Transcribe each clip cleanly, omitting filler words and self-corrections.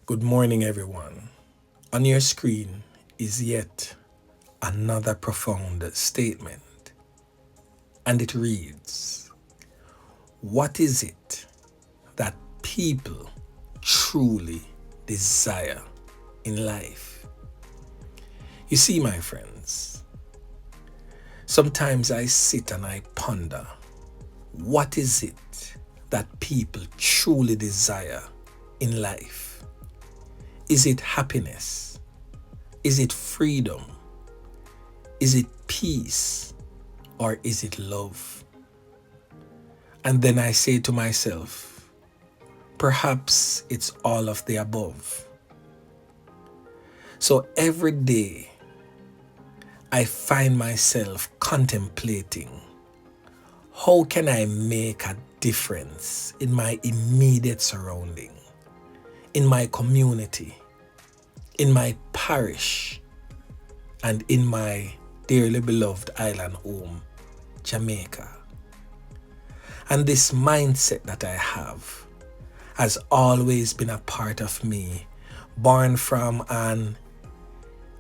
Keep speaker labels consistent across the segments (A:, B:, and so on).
A: Good morning, everyone. On your screen is yet another profound statement, and it reads: what is it that people truly desire in life? You see, my friends, sometimes I sit and I ponder, what is it that people truly desire in life? Is it happiness? Is it freedom? Is it peace? Or is it love? And then I say to myself, perhaps it's all of the above. So every day I find myself contemplating, how can I make a difference in my immediate surrounding, in my community, in my parish, and in my dearly beloved island home, Jamaica. And this mindset that I have has always been a part of me, born from an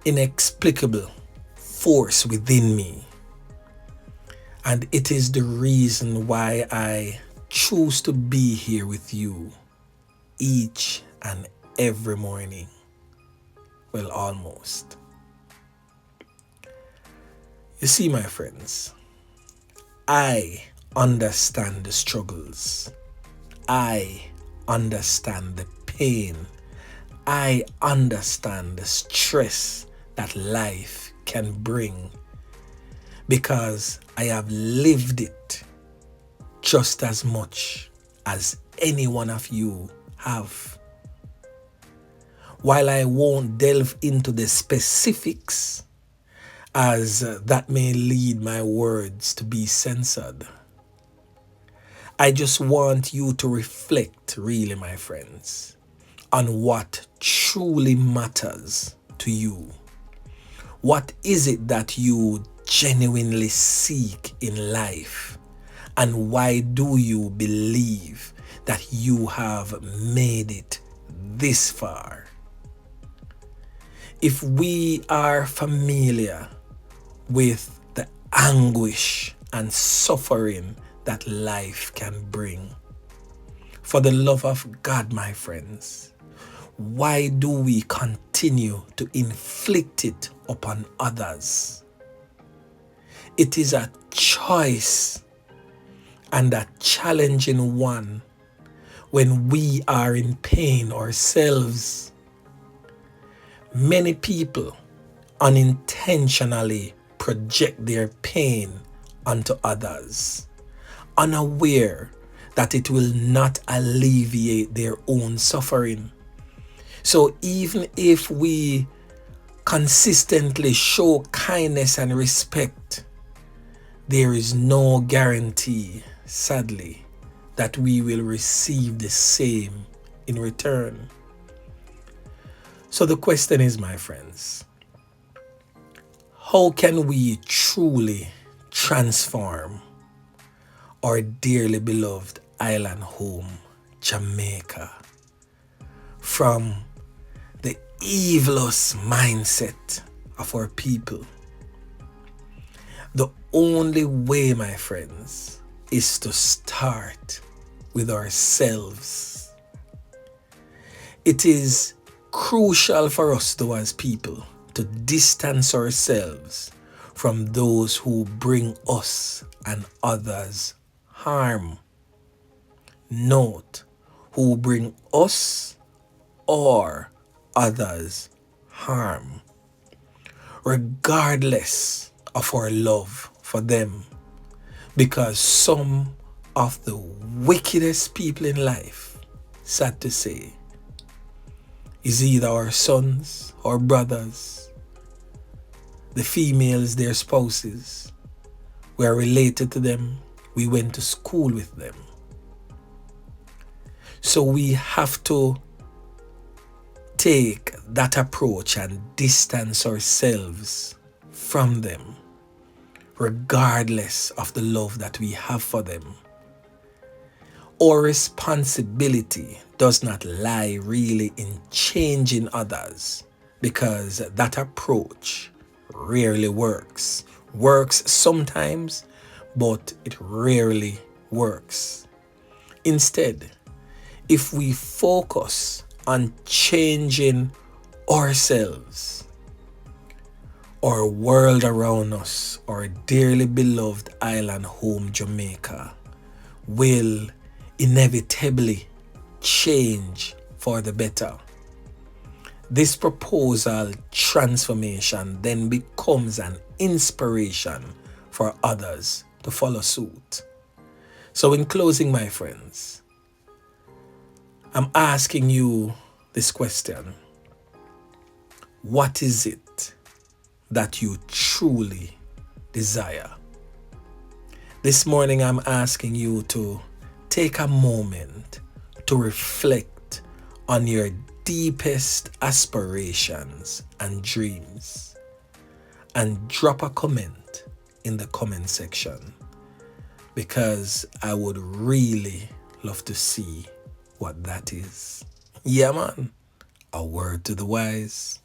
A: inexplicable force within me. And it is the reason why I choose to be here with you each and every morning. Well, almost. You see, my friends, I understand the struggles. I understand the pain. I understand the stress that life can bring, because I have lived it just as much as any one of you have. While I won't delve into the specifics, as that may lead my words to be censored, I just want you to reflect, really, my friends, on what truly matters to you. What is it that you genuinely seek in life? And why do you believe that you have made it this far? If we are familiar with the anguish and suffering that life can bring, for the love of God, my friends, why do we continue to inflict it upon others? It is a choice, and a challenging one, when we are in pain ourselves. Many people unintentionally project their pain onto others, unaware that it will not alleviate their own suffering. So even if we consistently show kindness and respect, there is no guarantee, sadly, that we will receive the same in return. So the question is, my friends, how can we truly transform our dearly beloved island home, Jamaica, from the evilous mindset of our people? The only way, my friends, is to start with ourselves. It is crucial for us, though, as people, to distance ourselves from those who bring us and others harm. Note, who bring us or others harm, regardless of our love for them, because some of the wickedest people in life, sad to say, is either our sons or brothers, the females, their spouses. We are related to them. We went to school with them. So we have to take that approach and distance ourselves from them, regardless of the love that we have for them. Our responsibility does not lie really in changing others, because that approach rarely works. Works sometimes, but it rarely works. Instead, if we focus on changing ourselves, our world around us, our dearly beloved island home, Jamaica, will inevitably change for the better. This proposal transformation then becomes an inspiration for others to follow suit. So, in closing, my friends, I'm asking you this question: what is it that you truly desire? This morning, I'm asking you to take a moment to reflect on your deepest aspirations and dreams, and drop a comment in the comment section, because I would really love to see what that is. Yeah, man. A word to the wise.